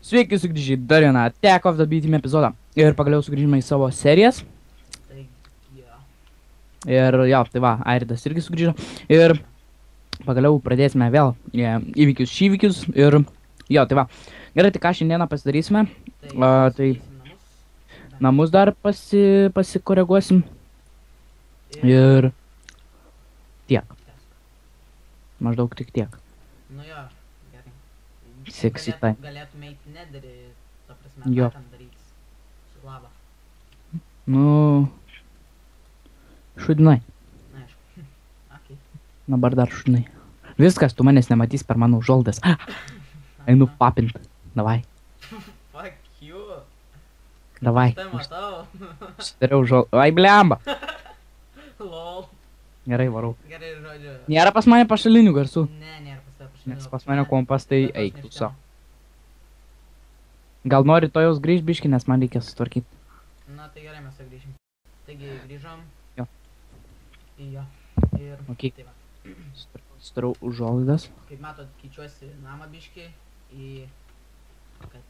Sveiki sugrįžę į dar vieną Attack of the B-Team epizodą. Ir pagaliau sugrįžime į savo serijas. Ir jo, tai va, Airidas irgi sugrįžo. Ir pagaliau pradėsime vėl įvykius šįvykius. Ir jo, tai va. Gerai, tai ką šiandieną pasidarysime. Tai namus dar pasikoreguosim. Ir tiek. Maždaug tik tiek. Nu jo, gerai. Seksi tai. Galėtume eiti nederį, ta prasme, Jo. ką ten darytis su lava. Nu, šudinai. Na, aišku. Okei. Dabar dar šudinai. Viskas, tu manęs nematys per mano užuolaidas. Einu papint. Davai, Fuck you. davai. Tai matau. Užsidariau užuolaidą. Ai, blemba. Lol. Gerai, varau. Gerai, žodžiu. Nėra pas mane pašalinių garsų. Ne, nėra pas tave pašalinių. Nes pas mane kompas, tai eik tu savo. Gal nori to jaus grįžt biškį, nes man reikia sutvarkyti. Na, tai gerai, mes grįžim. Taigi, grįžom. Jo. Jo. Ir Okei. tai va. Sudarau užuolaidas. Kaip matot, keičiuosi namą biškį į... kad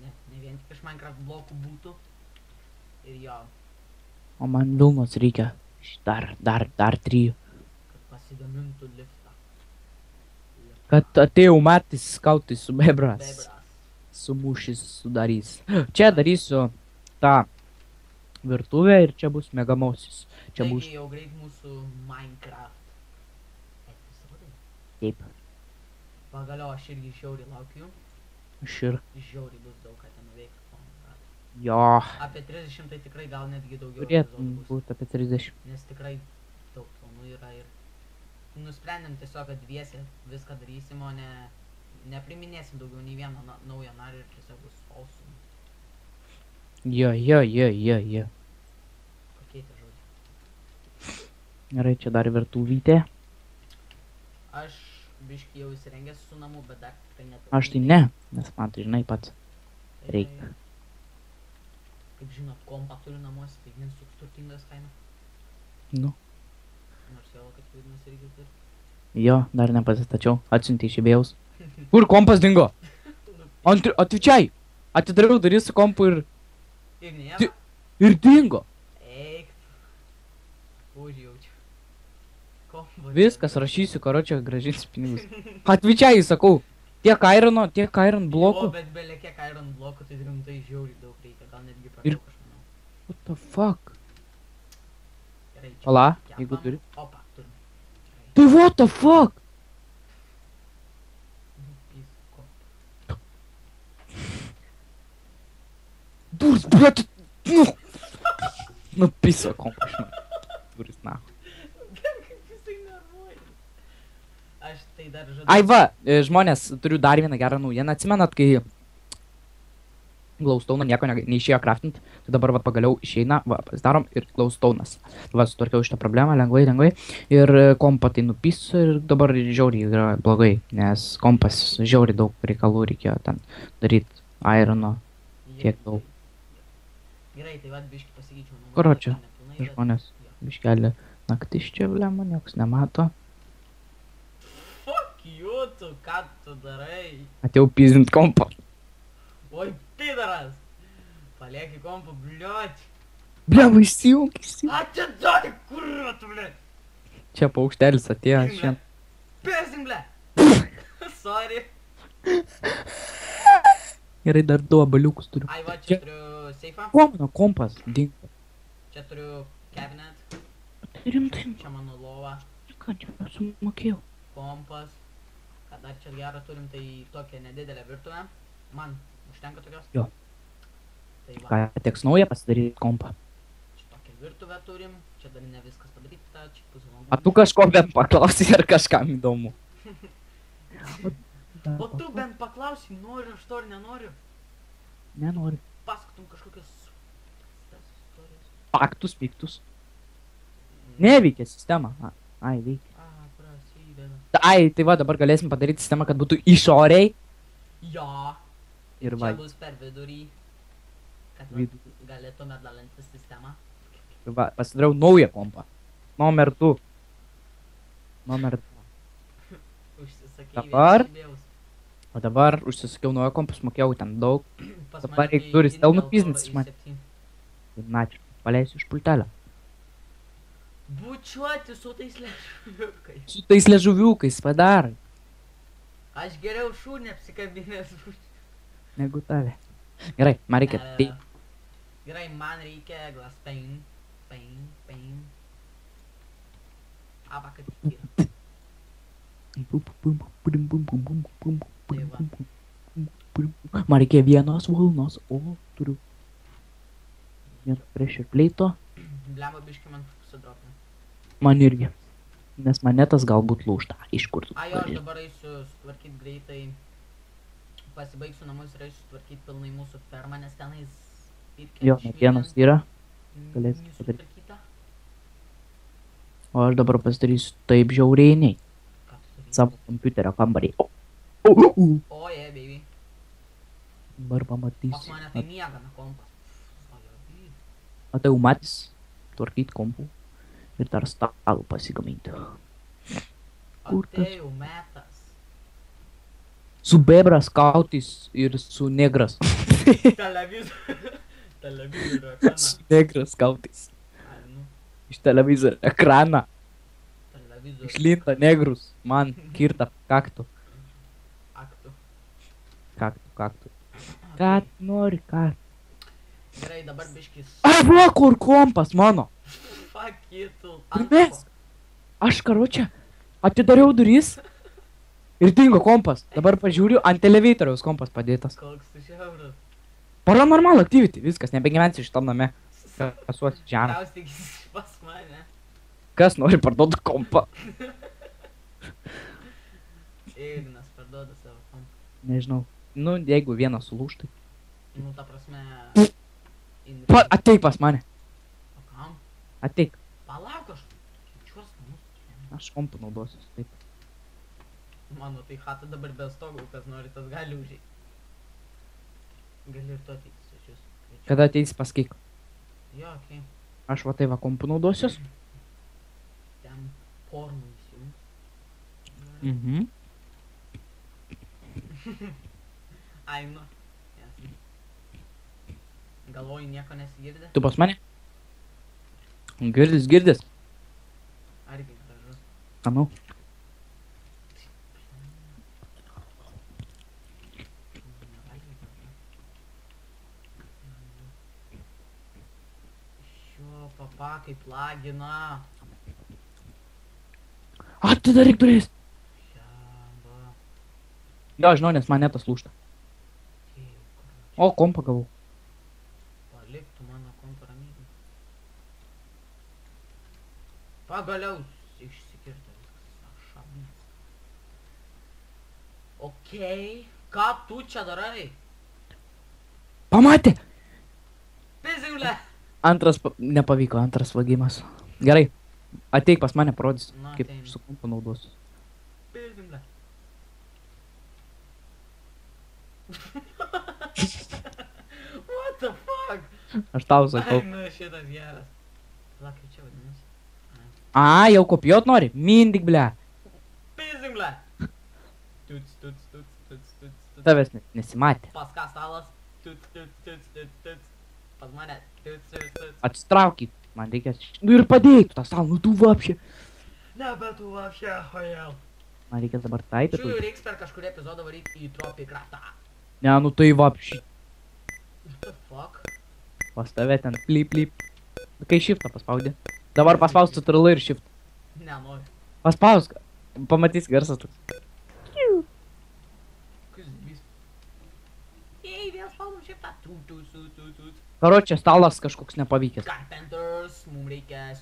ne vien tik iš Minecraft blokų būtų. Ir jo, O man Vilnos reikia. Dar 3. kad pasigamintų liftą. Kad atėjau matys skautai su bebras. Bebras. Sumušys sudarys. Čia darysiu tą virtuvę ir čia bus megamosis. Čia bus Taigi jau greit mūsų Minecraft epizodai. taip. Pagaliau aš irgi žiauriai laukiu. Aš ir Žiauriai bus daug ką ten nuveikti. Oh my god. jo. Apie 30 tai tikrai gal netgi daugiau Turėtum epizodų bus. būti apie 30. Nes tikrai daug planų yra ir nusprendėm tiesiog, kad dviese viską darysim, o nepriminėsim daugiau nei vieno naujo nario ir tiesiog bus awesome. Jo. Kokie tie žodžiai. Gerai, čia dar virtuvytė. Aš biškį jau įsirengęs su namu, bet dar tikrai neturiu. Aš tai ne, nes man tai žinai pats. Tai- reikia. Kaip žinot, kompą turiu namuose, tai nesu turtingas kaina. Nu. Nors jau, kad vadinasi irgi turi. Jo, dar nepasistačiau. Atsiuntė iš ebėjaus. Kur kompas dingo? Atvičiai. Atidariau duris su kompu ir Ir nieko. dingo. Eik. Užjaučiu. Kombo. Viskas, rašysiu, karočią grąžins pinigus. Atvičiai, sakau. Tiek iron O, blokų. bet belia kiek iron blokų, tai rimtai žiauriai daug reikia. Gal netgi per Ir- daug, aš manau. What the fuck? Gerai, čia Pala, kepam. jeigu turi. Opa, turim. Gerai. Tai what the fuck? Pisko. Durs, blėt. Nu, piso kompas. Duris, na. Kaip jisai nervuoja. Aš tai dar žadu. Ai va, žmonės, turiu dar vieną gerą naujieną. Atsimenat, kai Glowstone nieko neišėjo craftinti, tai dabar va pagaliau išeina, va, pasidarom ir Glowstone'as. Va, sutvarkiau šitą problemą lengvai. Ir kompą tai nupiso ir dabar žiauriai yra blogai, nes kompas žiauriai daug reikalų reikėjo ten daryti irono tiek daug. Gerai, tai vad biškį pasikeičiau. namus, Karočią, bet nepilnai, bet- Žmonės, Jo. biškelį naktis čia, blema, nieks nemato. Fuck you, tu, ką tu darai? Atėjau pizint kompą. Oi, pidaras! Palieki kompą, bliot! Blema, išsijungi. Atiduodi, kurva tu, bliot! Čia paukštelis atėjo šiandien. Persing, bliot! Sorry. Gerai, dar 2 abaliukus turiu. Ai, va, čia turiu seifą, Kuo mano kompas dingo? čia turiu cabinet, Rimtai, čia mano lova, ką čia sumokėjau? kompas. Ką dar čia gerą turim, tai tokią nedidelę virtuvę. Man užtenka tokios. Jo. Tai va, Ką teks naują pasidaryti kompą? čia tokią virtuvę turim, čia dar ne viskas padaryta, čia pusvalandų. A tu kažko bent paklausai, ar kažkam įdomu? O tu bent paklausai, noriu aš to ar nenoriu. Nenoriu. Pasakotum kažkokias tas istorijas. Faktus, piktus. Neveikia sistema. Ai, veikia. Prasideda. Ai, tai va, dabar galėsim padaryti sistemą, kad būtų išoriai. Jo. Ir Čia va, bus per vidurį. Kad Vidurį. galėtume dalinti sistemą. ir va, pasidariau naują kompą. Numer 2. Užsisakei Dabar? vėl iš eBay'aus. O dabar užsisakiau naują kompus, mokėjau ten daug. Pas Dabar mane reik tai duris Intel nupiznint Core iš man. i7. Načiau, paleisiu iš pultelio. Bučiuoti su tais liežuviukais. Su tais liežuviukais padarai, Aš geriau šūnį apsikabinęs būčiau. negu tave. Gerai, man reikia tai. Gerai, man reikia glass paint. Paint. Aba, kad yra. Man reikia vienos volnos, o turiu. Vieną prieš ir pleito. Blemba biški man sudropė. Man irgi. Nes manetas galbūt lūžta. Iš kur tu? Ai, aš dabar eisiu sutvarkyti greitai. Pasibaigsiu namus ir eisiu sutvarkyti pilnai mūsų fermą, nes tenais irgi Jo, medienos yra. galėsi nesutvarkyta. O aš dabar pasidarysiu taip žiauriai. Ką tu darysi? Savo kompiuterio kambarį. O, baby. Dabar Pas pamatysi. mane tai miegana kompas. O tai jau matys tvarkyti kompų. Ir dar stalų pasigaminti. Kur tas? Atėjau metas. Su bebras kautis ir su negras. Televizorių ekraną. Su negras kautis. Ai, nu, Iš televizorio ekraną. televizorių Išlinta negrus. Man kirta kaktų. aktų. Kaktų. Ką tu nori, ką? Gerai, dabar biškis. Ai, va, kur kompas mano. Fuck you, tu. Mes. Aš karočią atidariau duris ir dingo kompas. Dabar pažiūriu, ant televizoriaus kompas padėtas. Koks tu šiauras. Paranormal activity, viskas, nebegyvensiu šitam name. Kasuosi žemę. Kaustykis pas mane. Kas nori parduoti kompą? Ignas parduoda savo kompą. Nežinau. Nu, jeigu vienas sulūštai. Nu, ta prasme. Ateik pas mane. O kam? Ateik. Palauk aš. Čiuos namus. Aš kompų naudosiu. Taip. Mano tai chata dabar be stogų, kas nori, tas gali užėjti. Gali ir tu ateiti, svečius. Kada ateisi pasakyk. Jo, okei. Aš va tai va kompų naudosius. Ten pornų įsijungs. Mhm. Ai, nu. Jasne. Galvoju, nieko nesigirdė? Tu pas mane? Girdis. Argi gražus. Manau. Šio papa kaip lagina. Atidaryk duris. Šiamba. Jo, žinau, nes manetas lūžta. O, kompą gavau. Paliktų mano kompą ramybę. Pagaliau išsikirta viskas. Aš šabnis. Okei. Ką tu čia darai? Pamatė! Pizimle! Nepavyko, antras vagimas. Gerai. Ateik pas mane, parodys, Na, kaip ateinu. su kompu naudosiu. Pizimle. What the fuck? Aš tau Ai, sakau. nu šitas geras. Pala, kaip čia vadinasi? A, jau kopijuot nori? Mindik, ble. Pizimle! Tuts. Tavęs nesimatė. Pas ką stalas? Tuts. Pas mane. Tuts. Atsitraukyk. Man reikia... Nu ir padėk tą stalą, nu tu vapšė. Ne, bet tu вообще охуел. Man reikia dabar taip ir... Čiūjų reiks per kažkurį epizodą varyti į Tropicraftą. Ne, nu tai vapšė. What the fuck? Pas tave ten plip. Kai shiftą paspaudė. Dabar paspaus Ctrl ir shift. Nenoriu. Paspausk. Pamatys garsas toks. Kas vis? Jei, vėl spaudom shiftą. Tut. Karočią, stalas kažkoks nepavykęs. Carpenters, mums reikia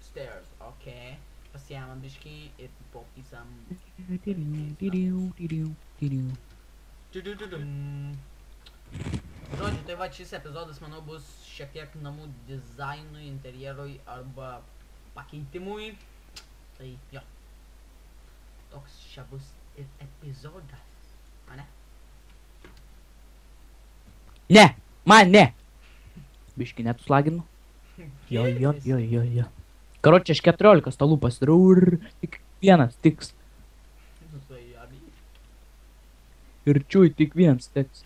stairs, okei. Pasiemam biškį ir popysam. Žodžiu, tai va šis epizodas, manau, bus šiek tiek namų dizainui, interjerui arba pakeitimui. Tai jo. Toks čia bus ir epizodas. Ane? Ne, man ne. Biški net slaginu. Jo. Karočią, aš 14 stalų pasidarau ir tik vienas tiks. Ir čiui tik viens teks.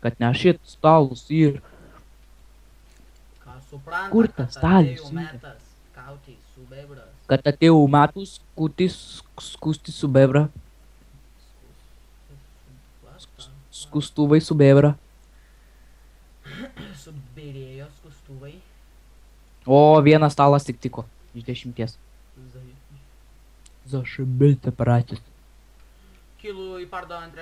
Kad nešit stalus ir Ką supranta, Kur tas kad stalius atėjo yra? metas kautis su bebras. kad atėjo metus skusti su bebra. Skustuvai su bebra. Subirėjo skustuvai. O vienas stalas tik tiko. Iš 10. Zai. Зашибите, братец. Kilų į pardavant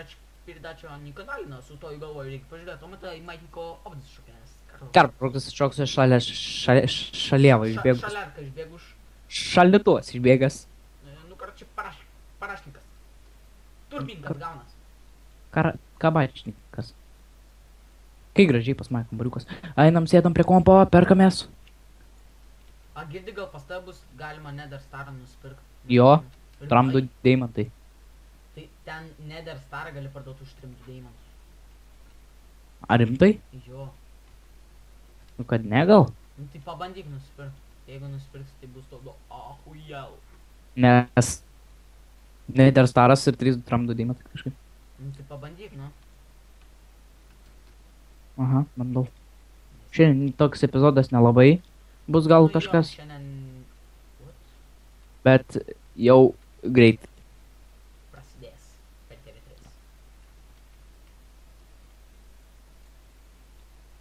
передачу Николаина, su to į galvoju reikia pažiūrėti, o matai, Maitniko obdis šokęs. Kerproktas šoks šalieva išbėgus. Šalerka išbėgus. Šaldytuvas išbėgęs. Nu, karoči, paraškikas. Turbinkas gaunas. Kabačnikas. Kai gražiai pas mane kambariukas. Einam, sėdam prie kompo, perkamės. A girdi, gal pas tave bus galima Nether Starą nusipirkti? Jo, Rimtai? tramdu deimantai. Tai ten Nether Starą gali parduoti už 3 deimantus. Ar rimtai? Jo. Nu kad ne gal? Nu tai pabandyk nusipirkti. Jeigu nusipirksi, tai bus tau ahujel. Nes Nether Staras ir 3 tramdu deimantai kažkaip. Nu tai pabandyk, nu. Aha, bandau. Šiandien toks epizodas nelabai. Bus gal Nu jo, kažkas, Šiandien... What? bet jau greit. Prasidės. Per TV3.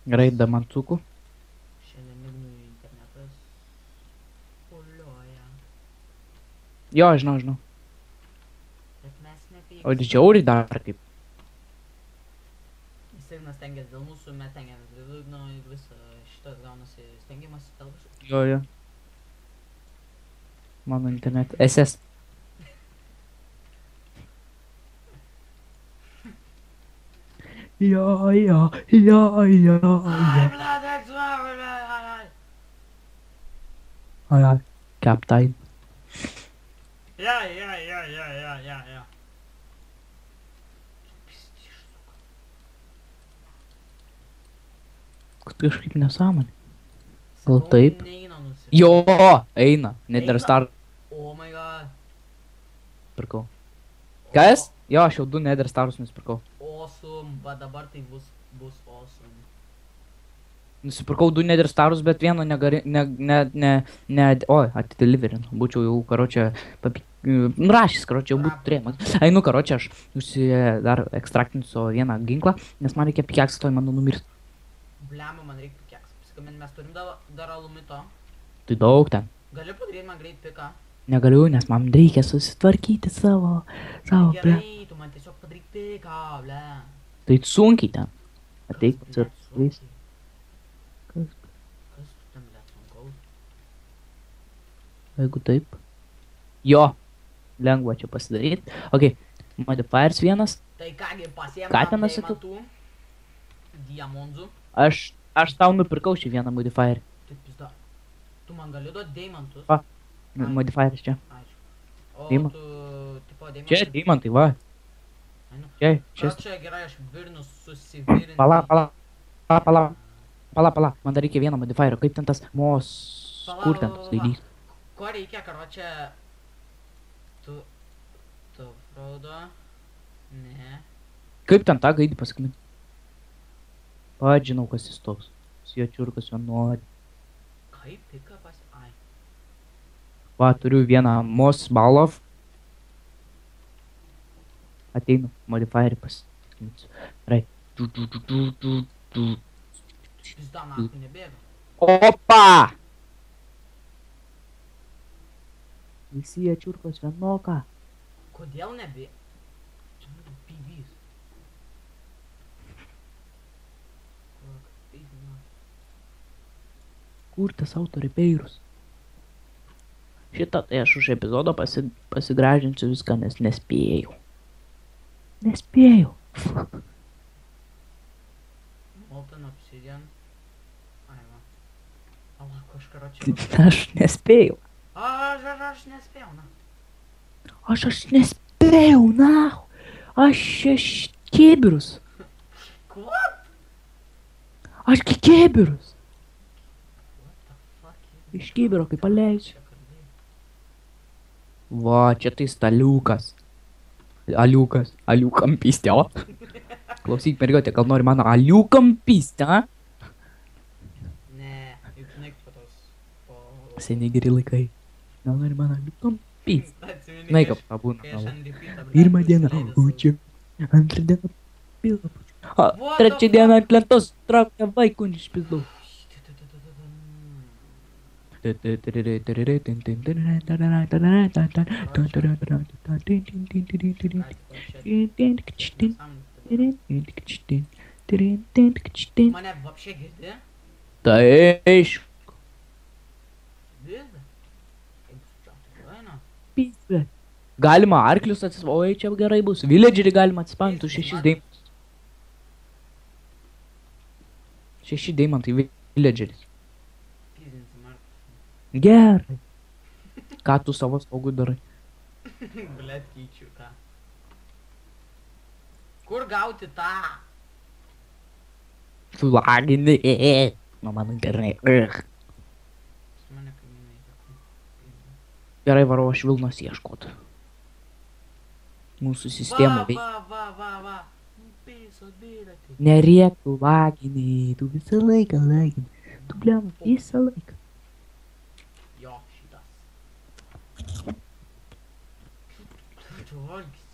Gerai, damantukų. Šiandien Ignui internetas pulioja. Jo, žinau. Bet mes nepyksim. O didžiauri dar kaip. Jis Ignas stengiasi dėl mūsų, mes stengiamės dėl Igno ir visą šitas gaunasi stengiamas dėl visų. Jo. Mano internet. SS. Ja. Ai. Captain. Ja. Kažkaip nesąmonė. Gal taip? Neina nusipirkti. Jo, eina. Nether Star Oh my god. pirkau. Kas? Jo, aš jau 2 Nether Starus nusipirkau. Awesome, va dabar tai bus awesome. Nusipirkau 2 Nether Starus, bet vieno atideliverinu. Būčiau jau, karočią, nurašęs, karočią, jau būtų turėjimas. Einu, karočią, aš dar ekstraktinsiu vieną ginklą, nes man reikia pikeksą, toj mano numirs. Blemą, man reikia pikeksą. Pasigamint, mes turim dar alumito. Tai daug ten. Gali padaryti man greit piką? Negaliu, nes man reikia susitvarkyti savo Gerai, tu man tiesiog padaryk piką, ble. Tai sunkiai ten. Ateik, atsirvys. Kas? Kas tu ten, ble, sunkaus? Jeigu taip. Jo. Lengva čia pasidaryti. Ok. Modifiers vienas. Tai kągi, pasiėmė Ką ten sakiau? Diamondzų. Aš tau nupirkau šį vieną modifierį. Tai pizda. Tu man gali duoti deimantus? Va. Modifieris čia. Aišku. O Deimant. tu, tipo, deimantus? Čia deimantai, va. Einu. Čia. Čia gerai, aš virnus susivirinti. Pala. Man dar reikia vieną modifierio. Kaip ten tas kur ten tas laidys? Ko reikia, karočią? Tu, Frodo? Ne. Kaip ten tą gaidį pasakymint? Pat žinau, kas jis toks. Sijočiurkas jo nori. Kaip pika ai. Va, turiu vieną Mos Balov. Ateinu, modifierį pasakymint. Gerai. Pizda, naktį nebėga. Opa! Visi jie čiurkos vienoką. Kodėl nebėga? Čia būtų pybys. Kur tas autoripeirus? Šitą tai aš už epizodo pasigražinsiu viską, nes nespėjau. Molten Obsidian. Ai, va. Alako, aš karočią. Aš nespėjau. Aš nespėjau, na. Aš nespėjau, nahu. Aš kibirus. What? Aš kibirus. What the fuck? Iš kibiro, kaip paleidžiu. Va, čia tai staliukas. Aliukas. Aliukampystė, o? Klausyk, mergiotė, gal nori mano aliukampystę, a? Ne, juk žinai, po tos... Seniai geri laikai. Gal nori mano aliukampystę? Atsimeni, Žinai, kai kaip pabūna. aš ant repeatą, blet, Pirmą dieną, pasileidęs o savo. čia. Antrą dieną, pilna pučiu. O, What trečią the dieną ant lentos traukia vaikų išpizdau. Mane вообще girdi? Tai aišku. Girdi? Kaip čia, eina? Pizda. Galima arklius atsispausdinti, čia gerai bus. Villagerį galima atsispausdinti už 6 deimantus. 6 deimantai villageris. Pizdinsi, Mark. Gerai. Ką tu savo stogu darai? Blet, keičiu ką. Kur gauti tą? Tu lagini. Nu, mano internet. Pas mane kaimynai tokie. Gerai, varau aš Vilnos ieškot. Mūsų sistema veikia. Va. Piso dviratį. Nerėk, tu lagini. Tu visą laiką lagini. Tu bliam visą laiką. Jo, šitas. Tu valgysi.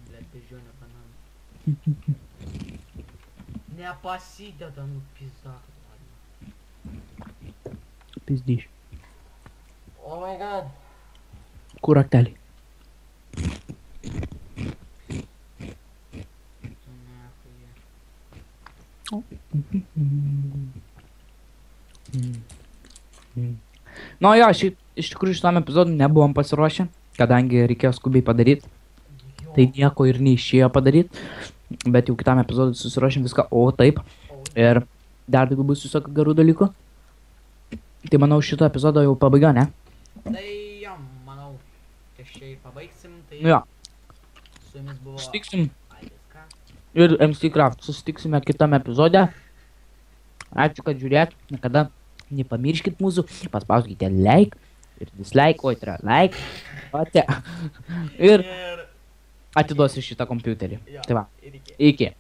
Blet, bežionė bananų. Nepasideda, nu pizda. Pizdyš. Oh my god. Kur rakteliai? Tu nechuja. Nu jo, iš tikrųjų šitam epizodui nebuvom pasiruošę, kadangi reikėjo skubiai padaryti. Tai nieko ir neišėjo padaryti. Bet jau kitam epizodui susiruošėm viską, o taip. Ir dar daugiau bus visokių gerų dalykų. Tai manau šito epizodo jau pabaiga, ne? Tai jo, manau, ties čia ir pabaigsim, tai Nu jo, su jumis buvo susitiksim Aidas K. ir MC Craft. Susitiksime kitame epizode. Ačiū, kad žiūrėt. Niekada nepamirškit mūsų. Paspauskite like ir dislike. Oi, tai yra like. Pate. Ir atiduosiu šitą kompiuterį. Jo, Tai va, ir iki. iki.